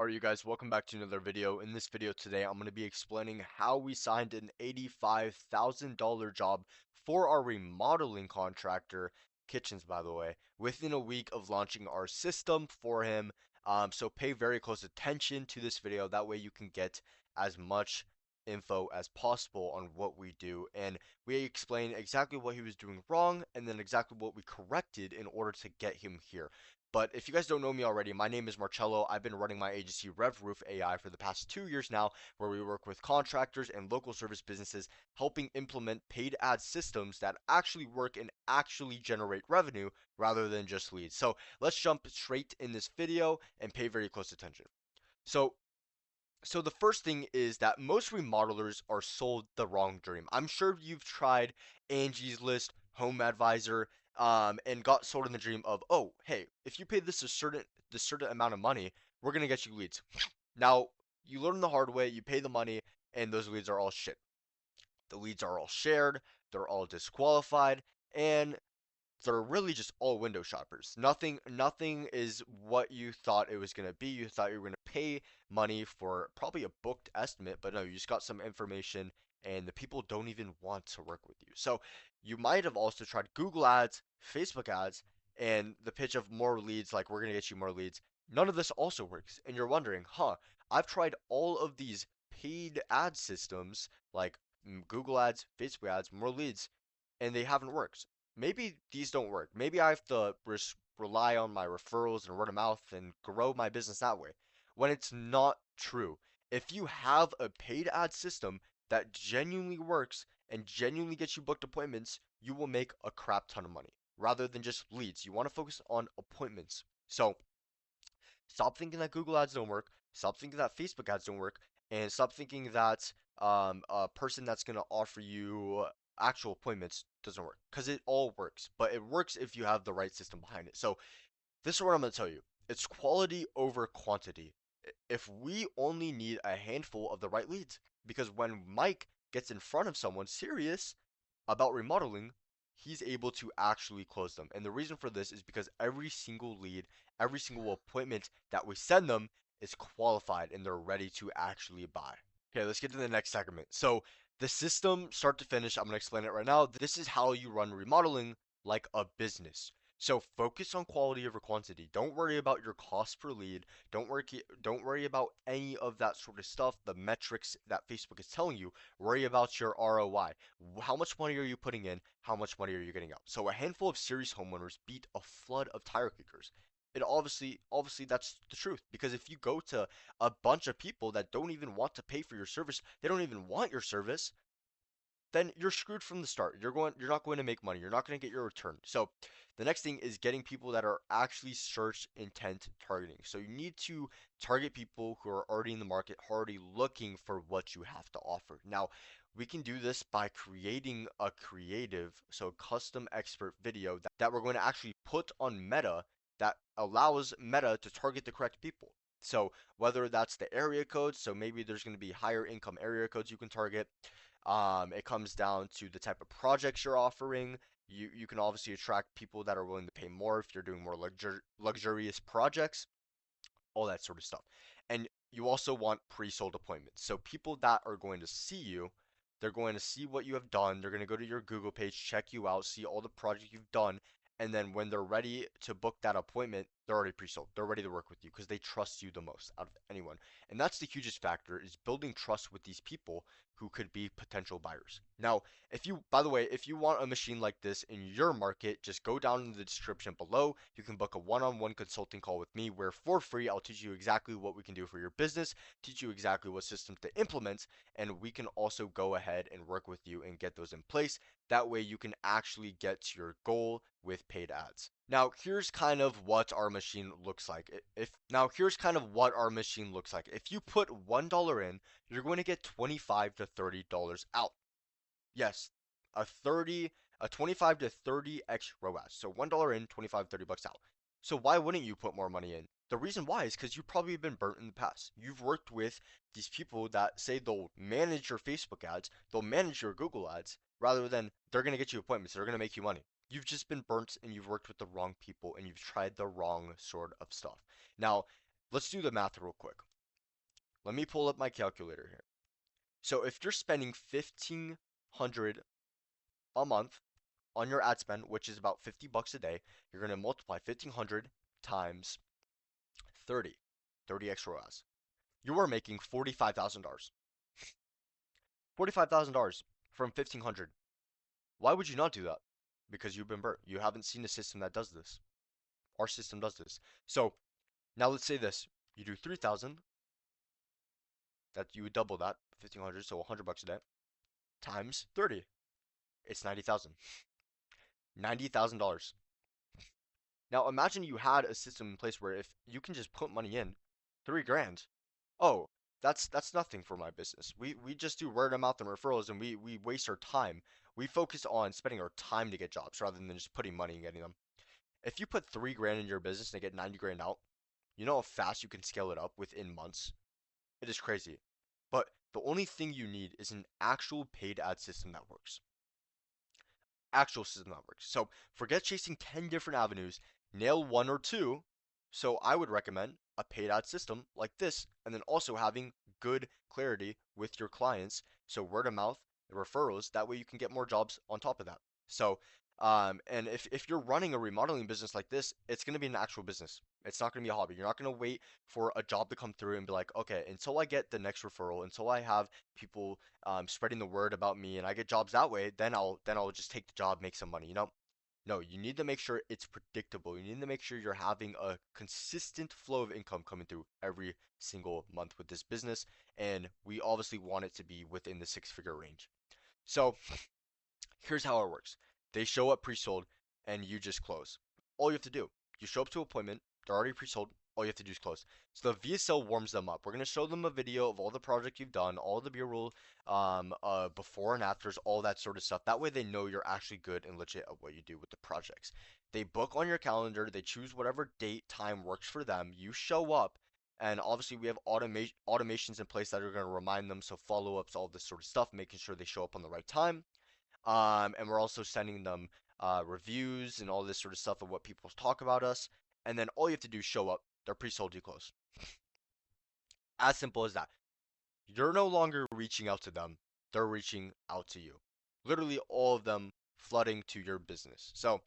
Alright, you guys, welcome back to another video. In this video today, I'm going to be explaining how we signed an $85,000 job for our remodeling contractor, kitchens by the way, within a week of launching our system for him. So pay very close attention to this video. That way you can get as much info as possible on what we do. And we explain exactly what he was doing wrong and then exactly what we corrected in order to get him here. But if you guys don't know me already, my name is Marcello. I've been running my agency RevRoof AI for the past 2 years now, where we work with contractors and local service businesses, helping implement paid ad systems that actually work and actually generate revenue rather than just leads. So let's jump straight in this video and pay very close attention. So the first thing is that most remodelers are sold the wrong dream. I'm sure you've tried Angie's List, Home Advisor, and got sold in the dream of, oh, hey, if you pay this certain amount of money, we're gonna get you leads. Now, you learn the hard way, you pay the money, and those leads are all shit. The leads are all shared, they're all disqualified, and they're really just all window shoppers. Nothing is what you thought it was going to be. You thought you were going to pay money for probably a booked estimate, but no, you just got some information and the people don't even want to work with you. So you might have also tried Google ads, Facebook ads, and the pitch of more leads, like we're going to get you more leads. None of this also works. And you're wondering, I've tried all of these paid ad systems like Google ads, Facebook ads, more leads, and they haven't worked. Maybe these don't work. Maybe I have to rely on my referrals and word of mouth and grow my business that way. When it's not true. If you have a paid ad system that genuinely works and genuinely gets you booked appointments, you will make a crap ton of money rather than just leads. You want to focus on appointments. So stop thinking that Google ads don't work. Stop thinking that Facebook ads don't work. And stop thinking that a person that's going to offer you actual appointments doesn't work. Because it all works. But it works if you have the right system behind it. So this is what I'm going to tell you. It's quality over quantity. If we only need a handful of the right leads. Because when Mike gets in front of someone serious about remodeling, he's able to actually close them. And the reason for this is because every single lead, every single appointment that we send them is qualified and they're ready to actually buy. Okay, let's get to the next segment. So the system, start to finish, I'm going to explain it right now. This is how you run remodeling like a business. So focus on quality over quantity. Don't worry about your cost per lead. Don't worry about any of that sort of stuff, the metrics that Facebook is telling you. Worry about your ROI. How much money are you putting in? How much money are you getting out? So a handful of serious homeowners beat a flood of tire kickers. It obviously that's the truth, because if you go to a bunch of people that don't even want to pay for your service, they don't even want your service, then you're screwed from the start. You're not going to make money. You're not going to get your return. So the next thing is getting people that are actually search intent targeting. So you need to target people who are already in the market, already looking for what you have to offer. Now, we can do this by creating a creative, so custom expert video that we're going to actually put on Meta that allows Meta to target the correct people. So whether that's the area codes, so maybe there's going to be higher income area codes you can target. It comes down to the type of projects you're offering. You can obviously attract people that are willing to pay more if you're doing more luxurious projects, all that sort of stuff. And you also want pre-sold appointments. So people that are going to see you, they're going to see what you have done. They're going to go to your Google page, check you out, see all the projects you've done, and then when they're ready to book that appointment, they're already pre-sold. They're ready to work with you because they trust you the most out of anyone. And that's the hugest factor, is building trust with these people who could be potential buyers. Now, by the way, if you want a machine like this in your market, just go down in the description below. You can book a one-on-one consulting call with me where for free, I'll teach you exactly what we can do for your business, teach you exactly what systems to implement, and we can also go ahead and work with you and get those in place. That way you can actually get to your goal with paid ads. Now, here's kind of what our machine looks like. If you put $1 in, you're going to get $25 to $30 out. Yes, a 25 to 30x ROAS. So $1 in, 25, $30 out. So why wouldn't you put more money in? The reason why is because you've probably been burnt in the past. You've worked with these people that say they'll manage your Facebook ads, they'll manage your Google ads, rather than they're going to get you appointments, they're going to make you money. You've just been burnt and you've worked with the wrong people and you've tried the wrong sort of stuff. Now, let's do the math real quick. Let me pull up my calculator here. So if you're spending 1,500 a month on your ad spend, which is about 50 bucks a day, you're going to multiply 1,500 times 30, 30 extra hours. You are making $45,000. $45,000 from 1,500. Why would you not do that? Because you've been burnt. You haven't seen a system that does this. Our system does this. So now let's say this. You do 3,000, that you would double that, 1,500, so 100 bucks a day, times 30. It's 90,000. $90,000. Now imagine you had a system in place where if you can just put money in, 3 grand. Oh, that's nothing for my business. We just do word of mouth and referrals, and we waste our time. We focus on spending our time to get jobs rather than just putting money and getting them. If you put 3 grand in your business and get 90 grand out, you know how fast you can scale it up within months? It is crazy. But the only thing you need is an actual paid ad system that works. Actual system that works. So forget chasing 10 different avenues, nail one or two. So I would recommend a paid ad system like this, and then also having good clarity with your clients. So word of mouth, referrals, that way you can get more jobs on top of that. So, and if you're running a remodeling business like this, it's going to be an actual business. It's not going to be a hobby. You're not going to wait for a job to come through and be like, okay, until I get the next referral, until I have people spreading the word about me and I get jobs that way, then I'll just take the job, make some money. No, you need to make sure it's predictable. You need to make sure you're having a consistent flow of income coming through every single month with this business, and we obviously want it to be within the six-figure range. So here's how it works. They show up pre-sold and you just close. All you have to do, you show up to an appointment, they're already pre-sold, all you have to do is close. So the VSL warms them up. We're going to show them a video of all the project you've done, all the B-roll, before and afters, all that sort of stuff. That way they know you're actually good and legit at what you do with the projects. They book on your calendar, they choose whatever date, time works for them. You show up, and obviously we have automations in place that are going to remind them, so follow-ups, all this sort of stuff, making sure they show up on the right time. And we're also sending them reviews and all this sort of stuff of what people talk about us. And then all you have to do is show up. They're pre-sold, you close. As simple as that. You're no longer reaching out to them. They're reaching out to you. Literally all of them flooding to your business. So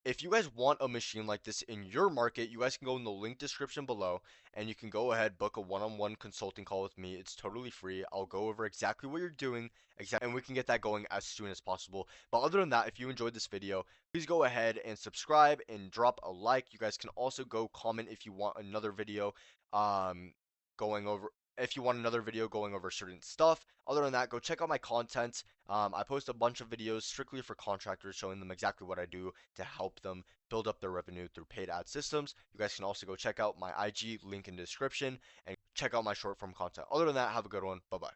if you guys want a machine like this in your market, you guys can go in the link description below and you can go ahead, book a one-on-one consulting call with me. It's totally free. I'll go over exactly what you're doing, and we can get that going as soon as possible. But other than that, if you enjoyed this video, please go ahead and subscribe and drop a like. You guys can also go comment if you want another video going over going over certain stuff. Other than that, go check out my content. I post a bunch of videos strictly for contractors showing them exactly what I do to help them build up their revenue through paid ad systems. You guys can also go check out my IG, link in the description, and check out my short form content. Other than that, have a good one. Bye bye.